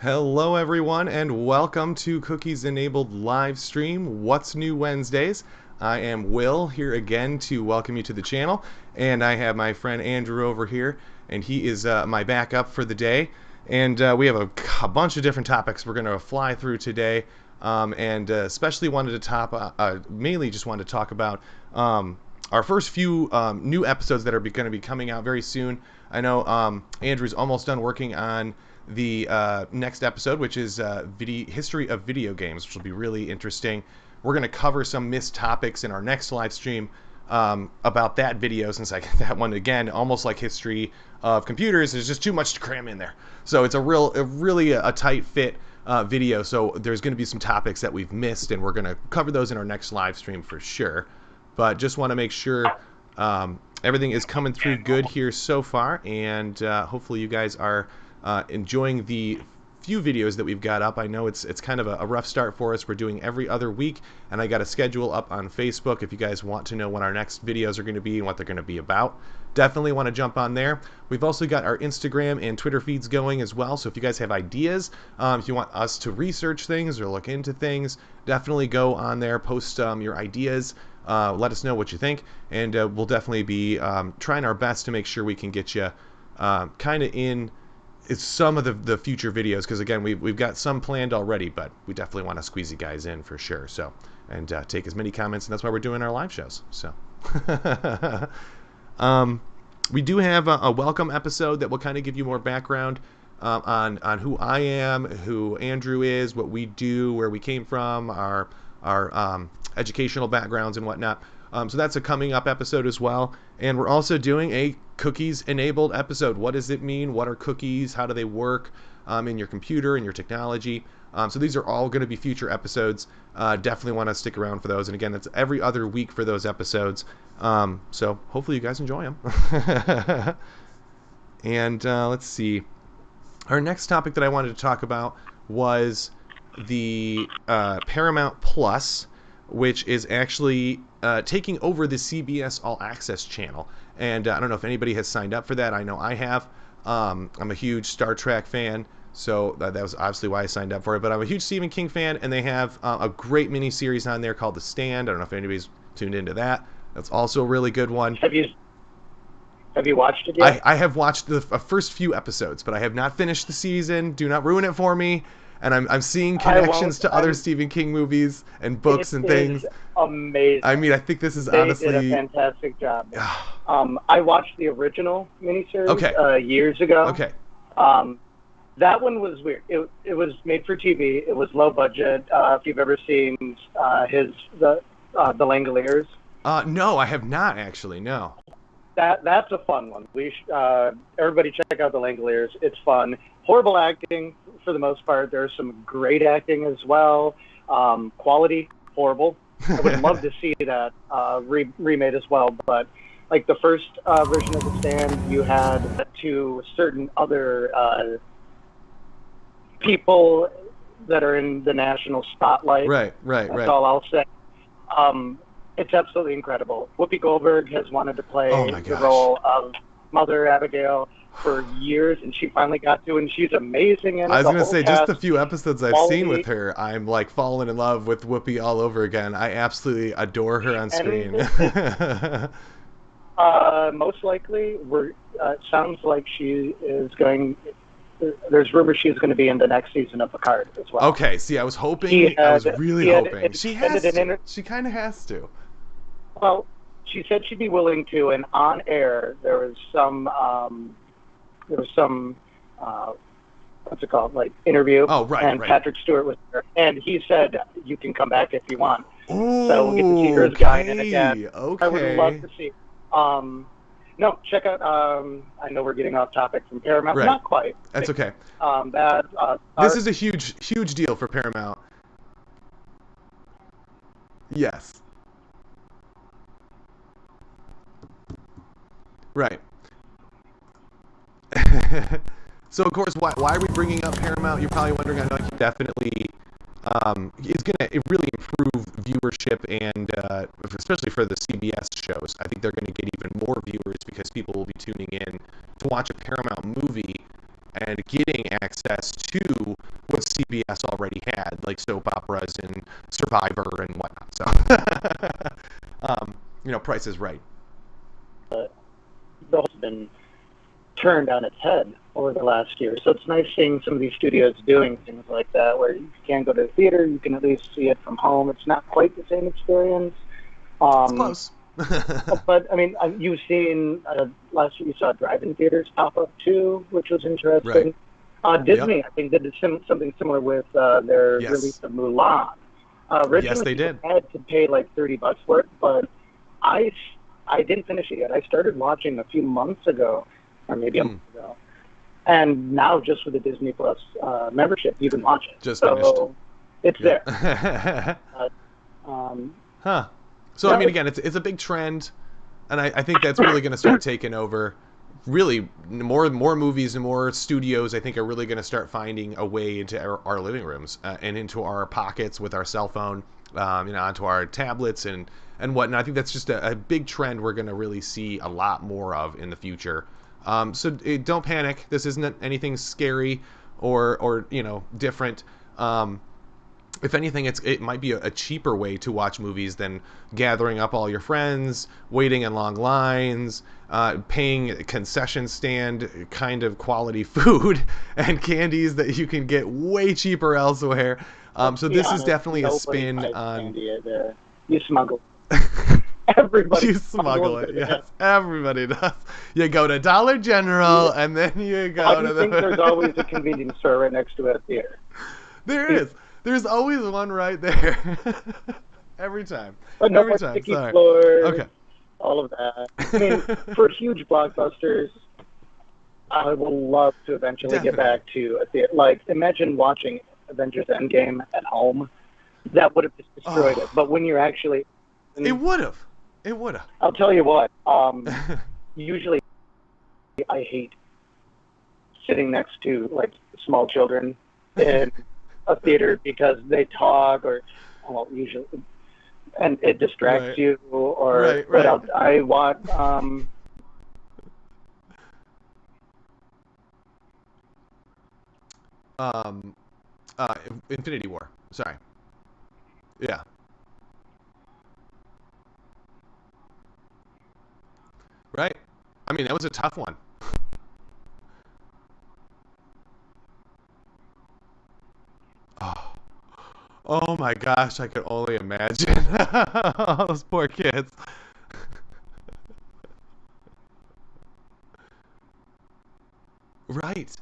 Hello, everyone, and welcome to Cookies Enabled live stream. What's New Wednesdays? I am Will here again to welcome you to the channel, and I have my friend Andrew over here, and he is my backup for the day. And we have a bunch of different topics we're going to fly through today, and especially wanted to mainly just wanted to talk about our first few new episodes that are going to be coming out very soon. I know Andrew's almost done working on the next episode, which is history of video games, which will be really interesting. We're going to cover some missed topics in our next live stream about that video, since that one, again, almost like history of computers, there's just too much to cram in there. So it's really a tight fit video, so there's going to be some topics that we've missed, and we're going to cover those in our next live stream for sure. But just want to make sure everything is coming through good here so far, and hopefully you guys are enjoying the few videos that we've got up. I know it's kind of a rough start for us. We're doing every other week, and I got a schedule up on Facebook if you guys want to know when our next videos are going to be and what they're going to be about. Definitely want to jump on there. We've also got our Instagram and Twitter feeds going as well, so if you guys have ideas, if you want us to research things or look into things, definitely go on there, post your ideas. Let us know what you think, and we'll definitely be trying our best to make sure we can get you kind of in some of the future videos, because again, we've got some planned already, but we definitely want to squeeze you guys in for sure. So, and take as many comments, and that's why we're doing our live shows. So, we do have a welcome episode that will kind of give you more background on who I am, who Andrew is, what we do, where we came from, our educational backgrounds and whatnot. So that's a coming up episode as well. And we're also doing a cookies enabled episode. What does it mean? What are cookies? How do they work in your computer and your technology? So these are all going to be future episodes. Definitely want to stick around for those. And again, that's every other week for those episodes. So hopefully you guys enjoy them. And let's see. Our next topic that I wanted to talk about was the Paramount Plus, which is actually taking over the CBS All Access channel. And I don't know if anybody has signed up for that. I know I have. I'm a huge Star Trek fan, so that was obviously why I signed up for it. But I'm a huge Stephen King fan, and they have a great mini-series on there called The Stand. I don't know if anybody's tuned into that. That's also a really good one. Have you watched it yet? I have watched the first few episodes, but I have not finished the season. Do not ruin it for me. And I'm seeing connections to other Stephen King movies and books and things. Amazing. I mean, I think this is they honestly did a fantastic job. I watched the original miniseries years ago. Okay. That one was weird. It was made for TV. It was low budget. If you've ever seen the Langoliers. No, I have not actually. No. That's a fun one. Everybody check out the Langoliers. It's fun. Horrible acting for the most part. There's some great acting as well. Quality horrible. I would love to see that remade as well. But like the first version of The Stand, you had two certain other people that are in the national spotlight. Right. That's all I'll say. It's absolutely incredible. Whoopi Goldberg has wanted to play the role of Mother Abigail for years, and she finally got to, and she's amazing in it. I was going to say, just the few episodes I've seen with her, I'm like falling in love with Whoopi all over again. I absolutely adore her on screen. Most likely, it sounds like she is going. There's rumors she's going to be in the next season of Picard as well. Okay, see, I was hoping. I was really hoping. She has to. She kind of has to. Well, she said she'd be willing to, and on air there was some what's it called, like interview. Oh, right. And Patrick Stewart was there, and he said you can come back if you want. Ooh, so we'll get to see her as guy in it again. Okay. I would love to see. No, check out. I know we're getting off topic from Paramount. Right. Not quite. That's okay. This is a huge deal for Paramount. Yes. Right. So of course, why are we bringing up Paramount? You're probably wondering. I know you definitely is going to really improve viewership, and especially for the CBS shows. I think they're going to get even more viewers because people will be tuning in to watch a Paramount movie and getting access to what CBS already had, like soap operas and Survivor and whatnot. So, Price is Right. The whole has been turned on its head over the last year. So it's nice seeing some of these studios doing things like that, where you can't go to the theater, you can at least see it from home. It's not quite the same experience. It's close. But I mean, you've seen last year you saw drive-in theaters pop up too, which was interesting. Right. Disney, yep. I think, did something similar with their release of Mulan. Originally, yes, they did. I had to pay like $30 for it, but I didn't finish it yet. I started watching a few months ago, or maybe a month ago, and now just with the Disney Plus membership, you can watch it. Just finished. It's there. Huh. So, I mean, again, it's a big trend, and I think that's really going to start taking over. Really, more movies and more studios, I think, are really going to start finding a way into our living rooms and into our pockets with our cell phone, onto our tablets and whatnot. I think that's just a big trend we're going to really see a lot more of in the future. So don't panic. This isn't anything scary or different. If anything, it might be a cheaper way to watch movies than gathering up all your friends, waiting in long lines, paying concession stand kind of quality food and candies that you can get way cheaper elsewhere. So this is definitely a spin on... You smuggle. Everybody you smuggle it, yes. Everybody does. You go to Dollar General, and then you go to the... I think there's always a convenience store right next to a theater. There is. There's always one right there. Every time. But no, every time. Sorry. Floors, okay. All of that. I mean, for huge blockbusters, I would love to eventually get back to a theater. Like, imagine watching Avengers Endgame at home. That would have just destroyed it. But when you're actually... It would have. I'll tell you what. Usually, I hate sitting next to, like, small children in a theater because they talk usually, and it distracts you, or right. I watch Infinity War. Sorry. Yeah. Right. I mean, that was a tough one. Oh my gosh, I could only imagine. Those poor kids. Right.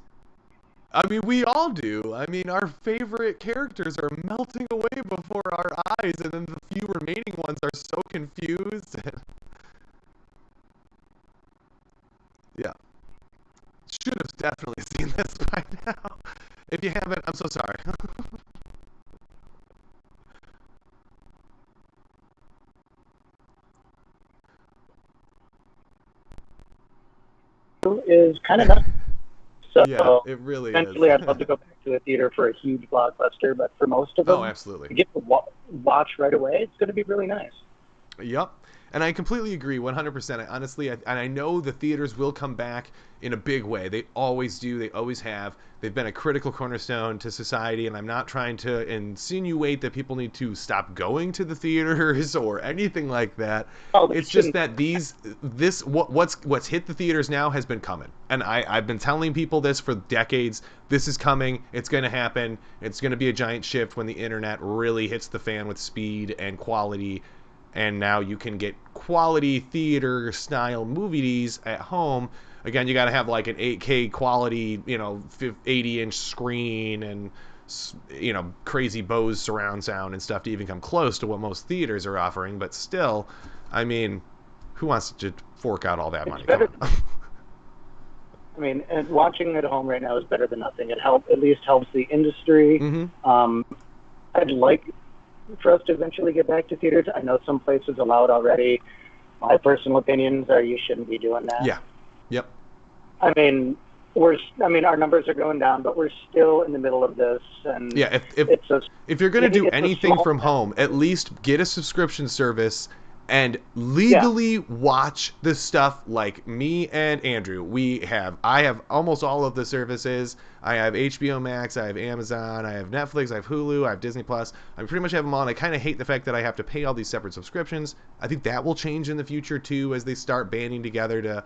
I mean, we all do. I mean, our favorite characters are melting away before our eyes, and then the few remaining ones are so confused. Yeah. Should have definitely seen this by now. If you haven't, I'm so sorry. is kind of nuts. So yeah, it really eventually is. I'd love to go back to a theater for a huge blockbuster, but for most of them, absolutely. to get to watch right away, it's going to be really nice. Yep. And I completely agree, 100%. Honestly, I know the theaters will come back in a big way. They always do. They always have. They've been a critical cornerstone to society, and I'm not trying to insinuate that people need to stop going to the theaters or anything like that. It's just that what's hit the theaters now has been coming. And I've been telling people this for decades. This is coming. It's going to happen. It's going to be a giant shift when the internet really hits the fan with speed and quality. And now you can get quality theater style movies at home. Again, you got to have like an 8K quality, 80-inch screen and, crazy Bose surround sound and stuff to even come close to what most theaters are offering. But still, I mean, who wants to fork out all that money? I mean, and watching at home right now is better than nothing. It at least helps the industry. Mm-hmm. I'd like for us to eventually get back to theaters. I know some places allow it already. My personal opinions are you shouldn't be doing that. Yeah. Yep. I mean, our numbers are going down, but we're still in the middle of this. And yeah, if you're going to do anything from home, at least get a subscription service and Yeah. legally watch the stuff like me and Andrew. I have almost all of the services. I have HBO Max, I have Amazon, I have Netflix, I have Hulu, I have Disney Plus. I pretty much have them all, and I kind of hate the fact that I have to pay all these separate subscriptions. I think that will change in the future too, as they start banding together to,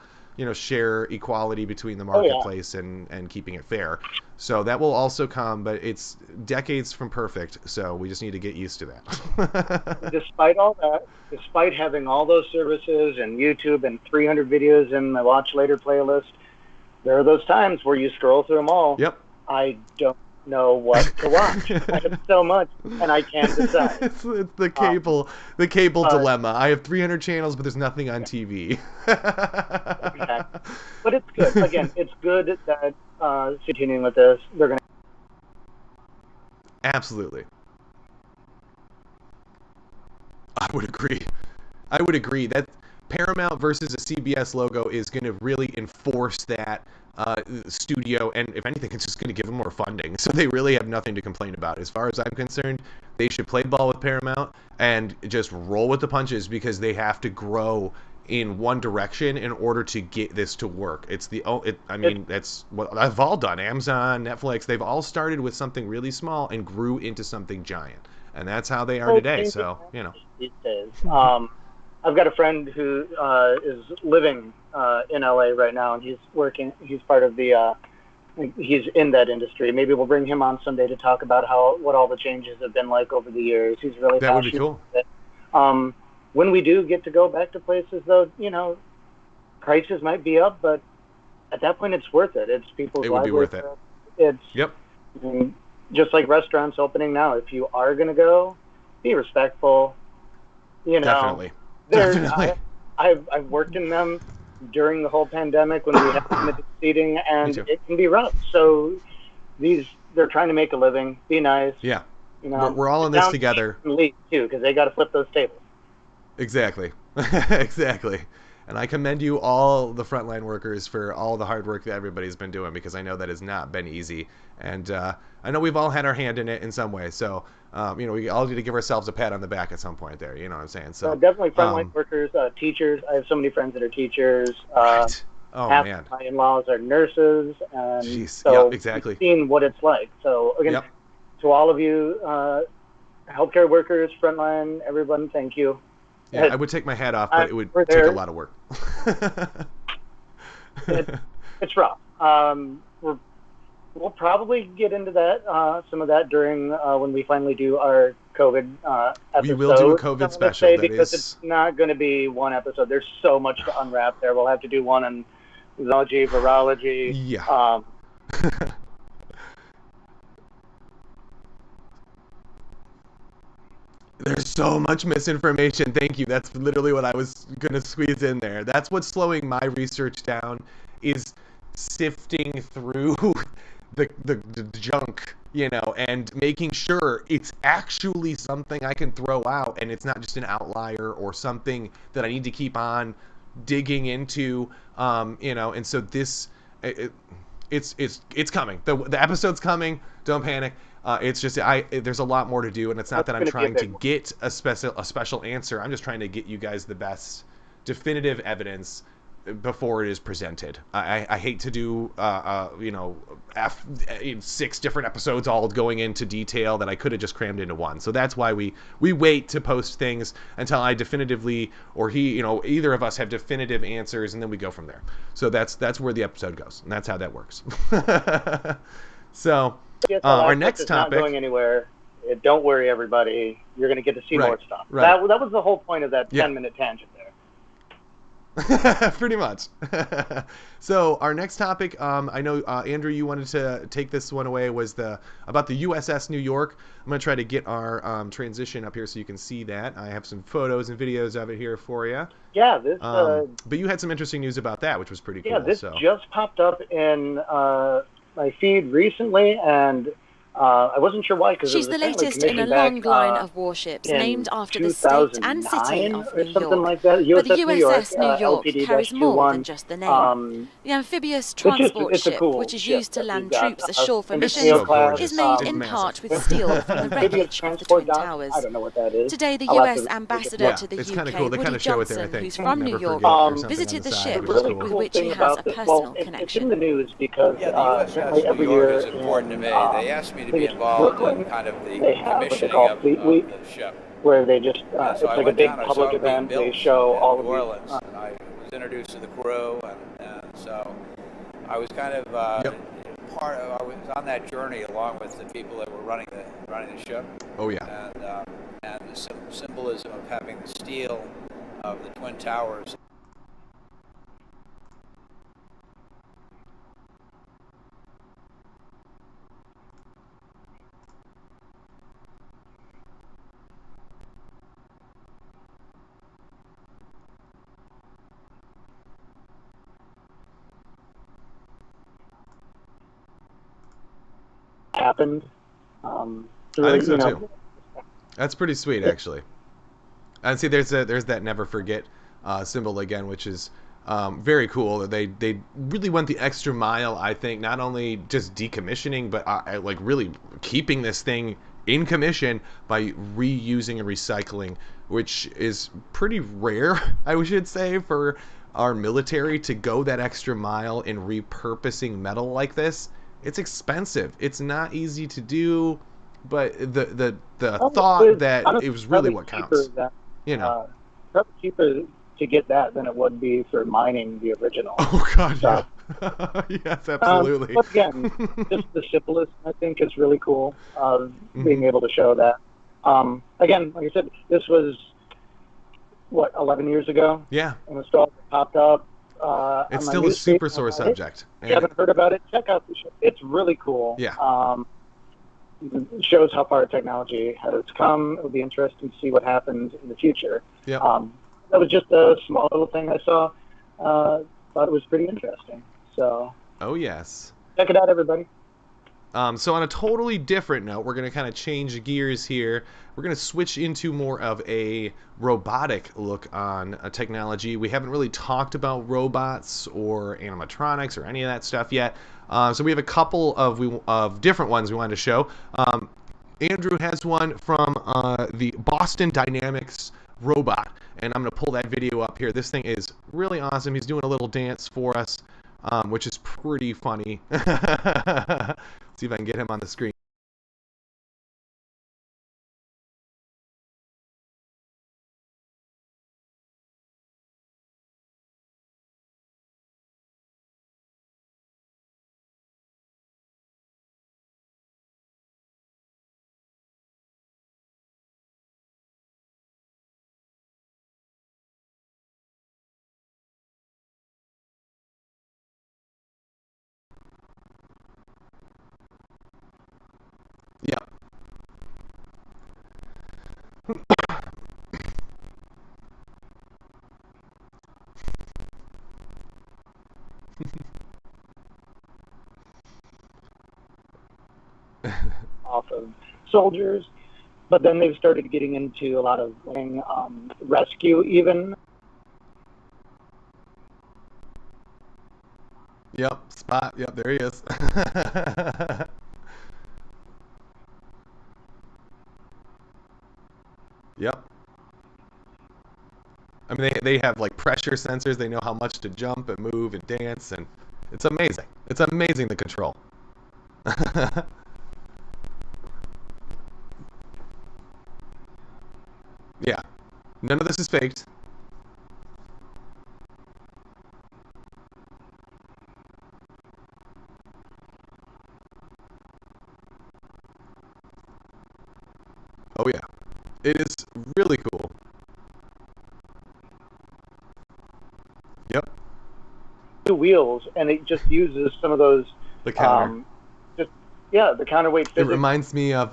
share equality between the Oh yeah. marketplace and keeping it fair. So that will also come, but it's decades from perfect, so we just need to get used to that. Despite all that, despite having all those services and YouTube and 300 videos in my watch later playlist, there are those times where you scroll through them all. Yep. I don't know what to watch. I have so much, and I can't decide. It's the cable dilemma. I have 300 channels, but there's nothing on TV. Exactly. But it's good. Again, it's good that continuing with this, they're going to. Absolutely. I would agree that Paramount versus a CBS logo is going to really enforce that studio, and if anything, it's just going to give them more funding. So they really have nothing to complain about. As far as I'm concerned, they should play ball with Paramount and just roll with the punches, because they have to grow in one direction in order to get this to work. That's what they've all done. Amazon, Netflix, they've all started with something really small and grew into something giant. And that's how they are today. So, these days. I've got a friend who is living in LA right now, and he's part of the, he's in that industry. Maybe we'll bring him on someday to talk about what all the changes have been like over the years. He's really that would be cool. When we do get to go back to places, though, prices might be up, but at that point, it's worth it. It's people's livelihood. It would be worth it. Yep. Just like restaurants opening now, if you are going to go, be respectful. Definitely. I've worked in them during the whole pandemic when we had limited seating, and it can be rough. So they're trying to make a living. Be nice. Yeah. We're all in this together. Leave too, because they got to flip those tables. Exactly. Exactly. And I commend you, all the frontline workers, for all the hard work that everybody's been doing, because I know that has not been easy. And I know we've all had our hand in it in some way. So, we all need to give ourselves a pat on the back at some point there. You know what I'm saying? So definitely frontline workers, teachers. I have so many friends that are teachers. Right. Oh, half man. my in-laws are nurses. And jeez. So yep, exactly. we've seen what it's like. So, again, to all of you, healthcare workers, frontline, everyone, thank you. Yeah, I would take my hat off, but it would take a lot of work. It's rough. We'll probably get into that, some of that during when we finally do our COVID episode. We will do a COVID special. Because it's not going to be one episode. There's so much to unwrap there. We'll have to do one on zoology, virology. Yeah. There's so much misinformation. Thank you. That's literally what I was going to squeeze in there. That's what's slowing my research down, is sifting through the junk, and making sure it's actually something I can throw out, and it's not just an outlier or something that I need to keep on digging into, and so this, it's coming. The episode's coming. Don't panic. It's just there's a lot more to do, and it's not that I'm trying to get a special answer. I'm just trying to get you guys the best definitive evidence before it is presented. I hate to do 6 different episodes all going into detail that I could have just crammed into one. So that's why we wait to post things until I definitively, or either of us have definitive answers, and then we go from there. So that's where the episode goes, and that's how that works. So our next topic, not going anywhere. Don't worry, everybody. You're going to get to see more stuff. Right. That was the whole point of that 10-minute tangent there. Pretty much. So our next topic, I know Andrew, you wanted to take this one away, was about the USS New York. I'm going to try to get our transition up here so you can see that. I have some photos and videos of it here for you. Yeah, but you had some interesting news about that, which was pretty cool. Yeah, this just popped up in my feed recently, and I wasn't sure why, because it She's was the apparently latest in a commissioned long back line of warships in named after the state and city 2009 of or New something York. like that. But the USS New York, USS New York carries more than LPD-21. just the name. The amphibious transport It's a ship, cool which is ship used to that we've land got. troops ashore for It's missions, so gorgeous. is made It's in massive. part with steel from the Amphibious wreckage of the transport Twin dock. Towers. I don't know what that is. Today, the I'll have US to ambassador Yeah, to the it's UK, kind of cool. They kind Woody of show it there, I Johnson, think. who's from New Never York, forget. There's something on visited the the side, ship, which The is really cool. with cool which he thing has about a this, personal it's connection. in the news because Yeah, the USS apparently New every York year is important to in me. They asked me I to think be it's involved in Brooklyn, kind of the they have what they commissioning call of Fleet Week, the ship. where they just And so it's I like a went big down, I saw public it being event. built They show in all New of Orleans, these. and I was introduced to the crew, and so I was kind of Yep. I was on that journey along with the people that were running the ship, Oh yeah. and the symbolism of having the steel of the Twin Towers. Happened. It's I really, think so too. That's pretty sweet, actually. And see, there's that never forget symbol again, which is very cool. That they really went the extra mile. I think not only just decommissioning, but like really keeping this thing in commission by reusing and recycling, which is pretty rare, I should say, for our military to go that extra mile in repurposing metal like this. It's expensive. It's not easy to do, but the thought that honestly, it was really probably what cheaper counts. than, You know. probably cheaper to get that than it would be for mining the original Oh God, stuff. yeah. Yes, absolutely. But again, just the symbolism, I think, is really cool of being Mhm. able to show that. Again, like I said, this was, what, 11 years ago? Yeah, And the story popped up it's on my still a news feed. super sore I thought, hey, subject. if you haven't heard about it, check out the show. It's really cool. Yeah. It shows how far technology has come. It will be interesting to see what happens in the future. Yeah. That was just a small little thing I saw. Thought it was pretty interesting. So Oh yes. check it out, everybody. So on a totally different note, we're going to kind of change gears here. We're going to switch into more of a robotic look on technology. We haven't really talked about robots or animatronics or any of that stuff yet. So we have a couple of different ones we wanted to show. Andrew has one from the Boston Dynamics robot, and I'm going to pull that video up here. This thing is really awesome. He's doing a little dance for us, which is pretty funny. See if I can get him on the screen. Yeah. Off of soldiers, but then they've started getting into a lot of rescue even. Yep, Spot. Yep, there he is. Yep. I mean, they have like pressure sensors. They know how much to jump and move and dance, and it's amazing. It's amazing, the control. Yeah. None of this is faked. Oh yeah. It is really cool. Yep. Two wheels, and it just uses some of those The counter. just the counterweight It physics. reminds me of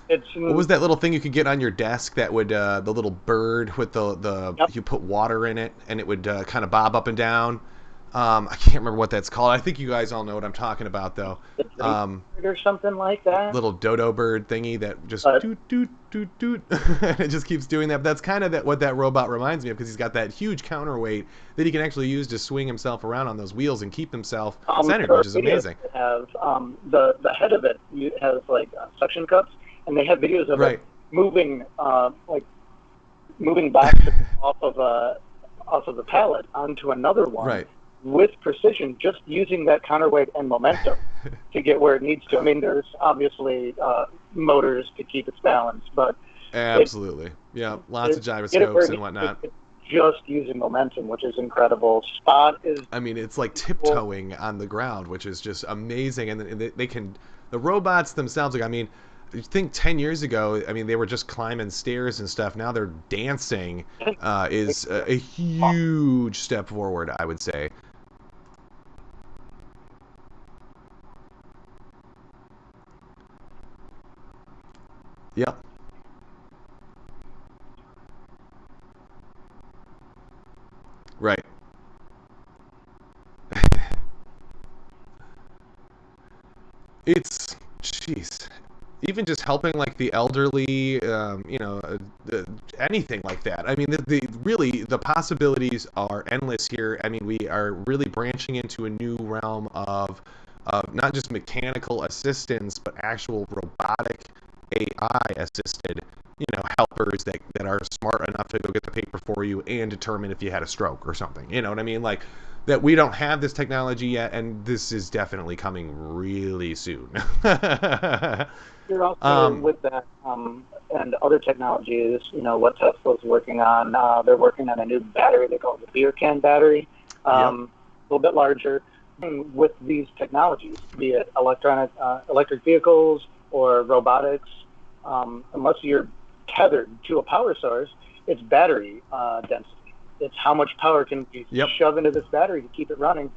It's what was that little thing you could get on your desk that would the little bird with the Yep. you put water in it and it would kind of bob up and down. I can't remember what that's called. I think you guys all know what I'm talking about, though. Or something like that. Little dodo bird thingy that just doot doot doot doot. It just keeps doing that. But that's kind of what that robot reminds me of, because he's got that huge counterweight that he can actually use to swing himself around on those wheels and keep himself centered, which is amazing. Have the head of it has like suction cups, and they have videos of it moving moving back off of the pallet onto another one. Right. With precision, just using that counterweight and momentum to get where it needs to. I mean, there's obviously motors to keep its balance, but absolutely, lots of gyroscopes and whatnot. Just using momentum, which is incredible. Spot is. I mean, it's like tiptoeing on the ground, which is just amazing. And they can, the robots themselves. Like, I mean, you think 10 years ago, I mean, they were just climbing stairs and stuff. Now they're dancing. Is a huge step forward, I would say. Yep. Right. It's, jeez, even just helping like the elderly, anything like that. I mean, really the possibilities are endless here. I mean, we are really branching into a new realm of not just mechanical assistance, but actual robotic AI assisted, helpers that are smart enough to go get the paper for you and determine if you had a stroke or something. You know what I mean? Like, that we don't have this technology yet, and this is definitely coming really soon. You're also with that and other technologies, what Tesla's working on. They're working on a new battery they call the beer can battery, a little bit larger. And with these technologies, be it electric vehicles or robotics, unless you're tethered to a power source, it's battery density. It's how much power can you shove into this battery to keep it running.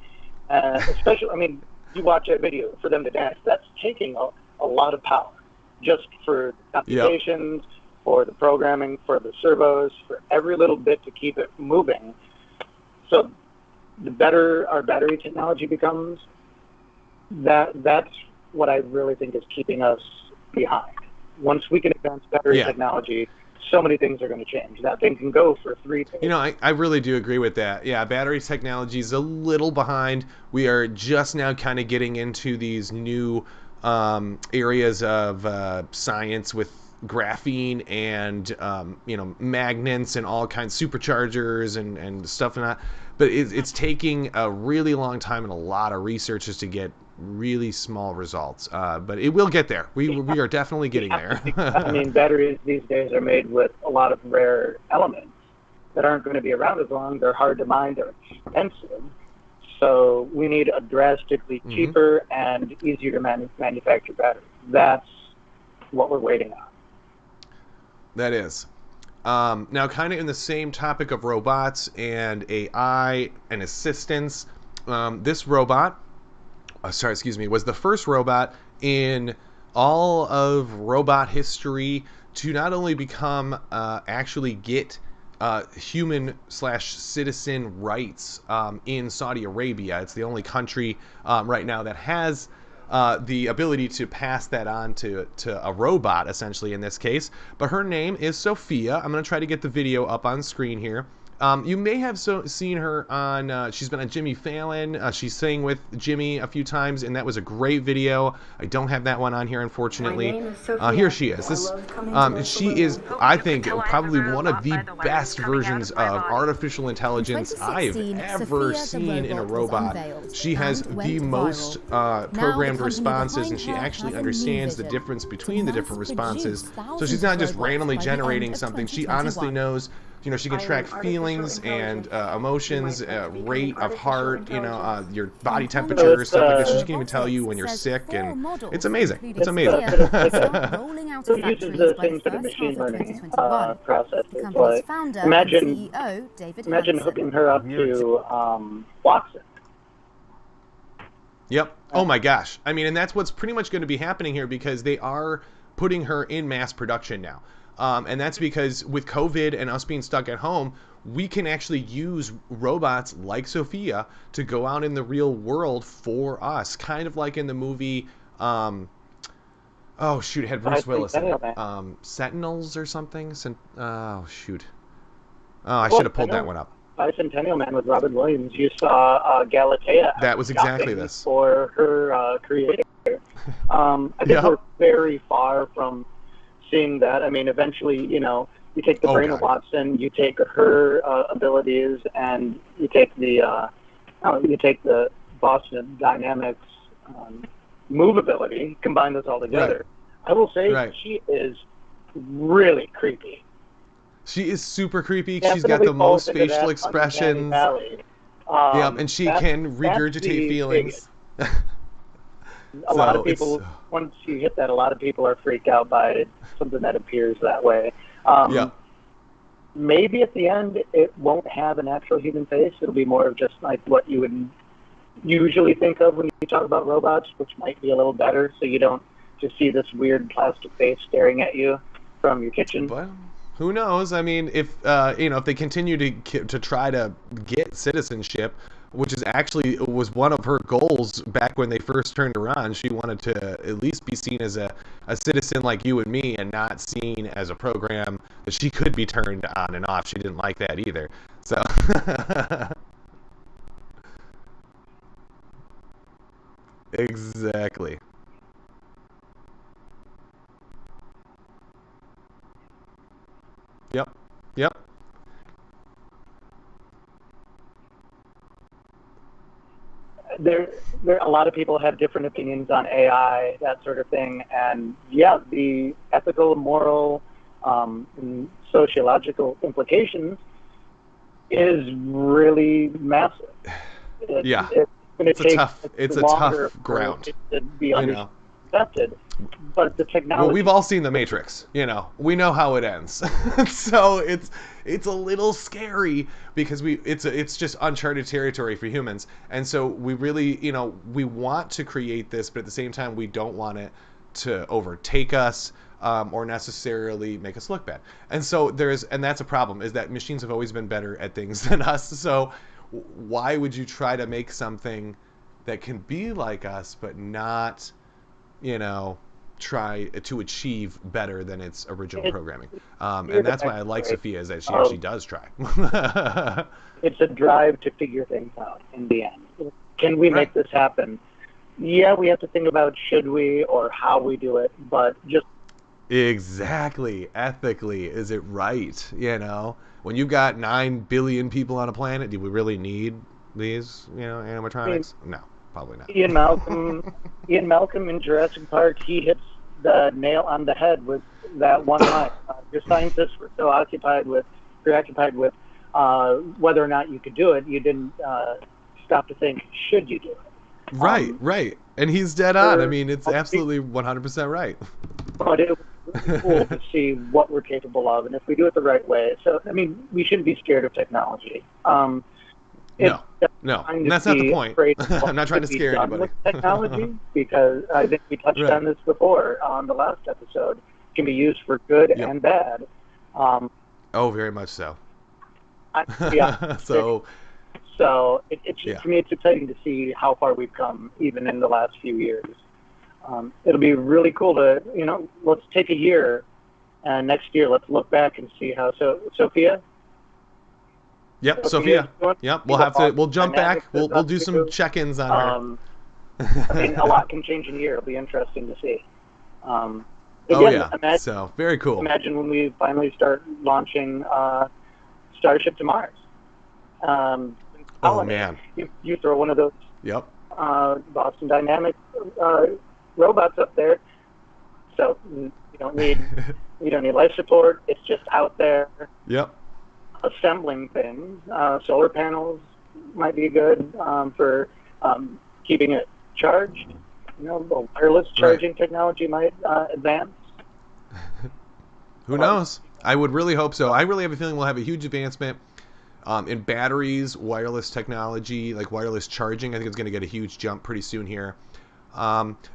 Especially, I mean, you watch a video for them to dance. That's taking a lot of power just for computations, for the programming, for the servos, for every little bit to keep it moving. So the better our battery technology becomes, that's what I really think is keeping us behind. Once we can advance battery technology, so many things are going to change. That thing can go for 3 days. I really do agree with that. Yeah, battery technology is a little behind. We are just now kind of getting into these new areas of science with graphene and magnets and all kinds, superchargers and stuff and that. But it's taking a really long time and a lot of researchers to get really small results. But it will get there. We are definitely getting there. I mean, batteries these days are made with a lot of rare elements that aren't going to be around as long. They're hard to mine. They're expensive. So we need a drastically cheaper and easier to manufacture battery. That's what we're waiting on. That is. Now, kind of in the same topic of robots and AI and assistance, this robot, was the first robot in all of robot history to not only become actually get human/citizen rights in Saudi Arabia. It's the only country right now that has the ability to pass that on to a robot, essentially, in this case. But her name is Sophia. I'm going to try to get the video up on screen here. You may have seen her on, she's been on Jimmy Fallon. She sang with Jimmy a few times, and that was a great video. I don't have that one on here, unfortunately. Here she is. She is, I think, probably one of the best versions of artificial intelligence I've ever seen in a robot. She has the most programmed responses, and she actually understands the difference between the different responses. So she's not just randomly generating something. She honestly knows. She can track feelings and emotions, rate of heart, your body temperature, stuff like that. She can even tell you when you're sick, and it's amazing. It's amazing. It uses the same sort of machine learning processes. Like, imagine hooking her up to Watson. Yep. Oh my gosh. I mean, and that's what's pretty much going to be happening here, because they are putting her in mass production now. And that's because with COVID and us being stuck at home, we can actually use robots like Sophia to go out in the real world for us, kind of like in the movie. Oh shoot, it had Bruce Willis in it. Sentinels or something. Oh shoot. Oh, I should have pulled that one up. Bicentennial Man with Robin Williams. You saw Galatea. That was exactly this. For her creator. I think we're very far from seeing that. I mean, eventually, you know, you take the brain of Watson, you take her abilities, and you take the Boston Dynamics movability, combine those all together. Right. I will say she is really creepy. She is super creepy. She's got the most facial expressions. And she can regurgitate feelings. A lot of people, once you hit that, a lot of people are freaked out by it. Something that appears that way. Maybe at the end it won't have an actual human face. It'll be more of just like what you would usually think of when you talk about robots, which might be a little better, so you don't just see this weird plastic face staring at you from your kitchen. But who knows? I mean, if if they continue to try to get citizenship, which is actually was one of her goals back when they first turned her on. She wanted to at least be seen as a citizen like you and me, and not seen as a program that she could be turned on and off. She didn't like that either. So exactly. Yep. There, a lot of people have different opinions on AI, that sort of thing, and the ethical, moral, and sociological implications is really massive. It's a tough ground to be accepted. But the technology. Well, we've all seen The Matrix. We know how it ends. So it's a little scary because it's just uncharted territory for humans, and so we really we want to create this, but at the same time we don't want it to overtake us or necessarily make us look bad. And so that's a problem, is that machines have always been better at things than us. So why would you try to make something that can be like us but not try to achieve better than its original programming? And that's why I like Sophia, is that she actually does try. It's a drive to figure things out in the end. Can we make this happen? Yeah, we have to think about should we or how we do it, but just exactly, ethically, is it right? When you've got 9 billion people on a planet, do we really need these animatronics? No, probably not. Ian Malcolm in Jurassic Park, he hits the nail on the head with that one line. Your scientists were so preoccupied with whether or not you could do it, you didn't stop to think, should you do it? Right. And he's dead on. I mean, it's absolutely 100% right. But it was cool to see what we're capable of, and if we do it the right way. So, I mean, we shouldn't be scared of technology. No, that's not the point. I'm not trying to scare anybody. With technology, because I think we touched on this before on the last episode. It can be used for good and bad. Very much so. So for me, it's exciting to see how far we've come, even in the last few years. It'll be really cool to, let's take a year, and next year let's look back and see how. Sophia. Yep, Sophia. Yep, we'll jump back. We'll do some check-ins on her. I mean, a lot can change in a year. It'll be interesting to see. So very cool. Imagine when we finally start launching Starship to Mars. Man. You throw one of those. Yep. Boston Dynamics robots up there, so you don't need life support. It's just out there. Yep. Assembling things. Solar panels might be good for keeping it charged. The wireless charging technology might advance. Who knows? I would really hope so. I really have a feeling we'll have a huge advancement in batteries, wireless technology, like wireless charging. I think it's going to get a huge jump pretty soon here.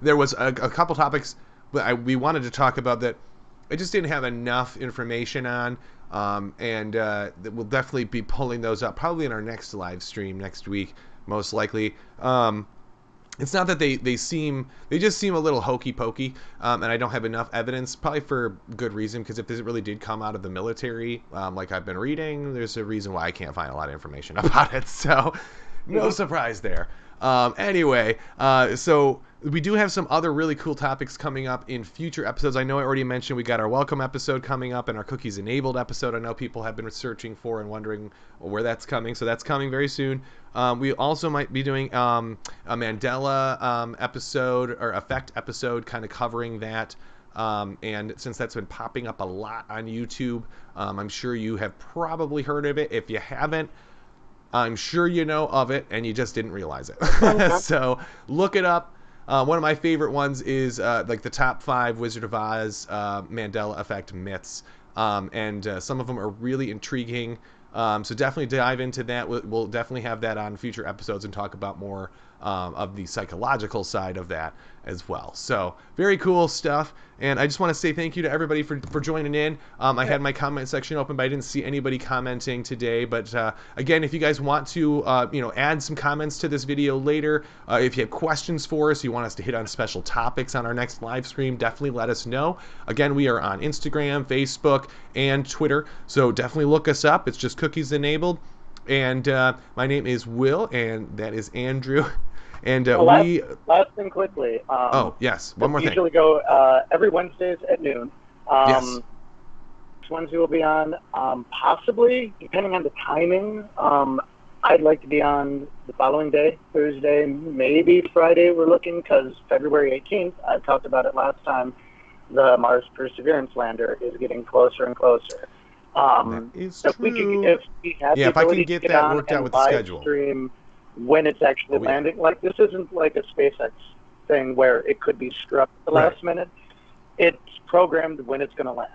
There was a couple topics we wanted to talk about that I just didn't have enough information on. and we'll definitely be pulling those up probably in our next live stream next week, most likely. It's not that they just seem a little hokey pokey, and I don't have enough evidence, probably for good reason, because if this really did come out of the military, like I've been reading, there's a reason why I can't find a lot of information about it, so no surprise there. Anyway, so we do have some other really cool topics coming up in future episodes. I know I already mentioned we got our welcome episode coming up and our cookies enabled episode. I know people have been searching for and wondering where that's coming, so that's coming very soon. We also might be doing a Mandela episode or effect episode, kind of covering that. And since that's been popping up a lot on YouTube, I'm sure you have probably heard of it. If you haven't, I'm sure you know of it and you just didn't realize it. So look it up. One of my favorite ones is like the top 5 Wizard of Oz Mandela effect myths, and some of them are really intriguing. So definitely dive into that. We'll definitely have that on future episodes and talk about more of the psychological side of that as well. So very cool stuff. And I just want to say thank you to everybody for joining in. I had my comment section open, but I didn't see anybody commenting today. But again, if you guys want to add some comments to this video later, if you have questions for us, you want us to hit on special topics on our next live stream, definitely let us know. Again, we are on Instagram, Facebook, and Twitter. So definitely look us up. It's just Cookies Enabled. And my name is Will, and that is Andrew. And last thing quickly. Oh, yes. One more thing. We usually go every Wednesdays at noon. Yes. Next Wednesday we'll be on, possibly, depending on the timing, I'd like to be on the following day, Thursday, maybe Friday we're looking, because February 18th, I talked about it last time, the Mars Perseverance lander is getting closer and closer. That is so true. If we have if I can get that worked out with the schedule. Stream when it's actually landing. Like, this isn't like a SpaceX thing where it could be struck at the last minute. It's programmed when it's going to land.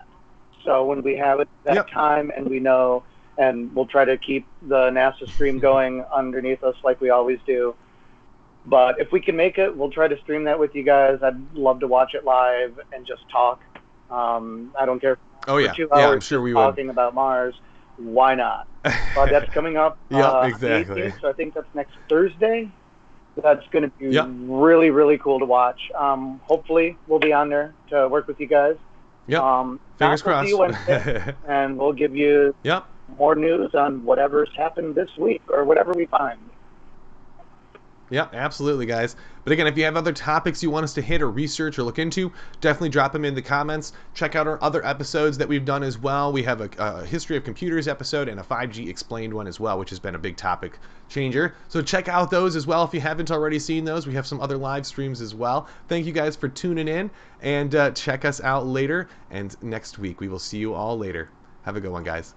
So when we have it that time and we know, and we'll try to keep the NASA stream going underneath us like we always do. But if we can make it, we'll try to stream that with you guys. I'd love to watch it live and just talk. I don't care. For 2 hours I'm sure we talking about Mars. Why not? But that's coming up. Exactly. 18th, so I think that's next Thursday. That's going to be really, really cool to watch. Hopefully, we'll be on there to work with you guys. Fingers crossed. See you Wednesday, and we'll give you more news on whatever's happened this week or whatever we find. Yeah, absolutely, guys. But again, if you have other topics you want us to hit or research or look into, definitely drop them in the comments. Check out our other episodes that we've done as well. We have a History of Computers episode and a 5G Explained one as well, which has been a big topic changer. So check out those as well if you haven't already seen those. We have some other live streams as well. Thank you guys for tuning in, and check us out later. And next week, we will see you all later. Have a good one, guys.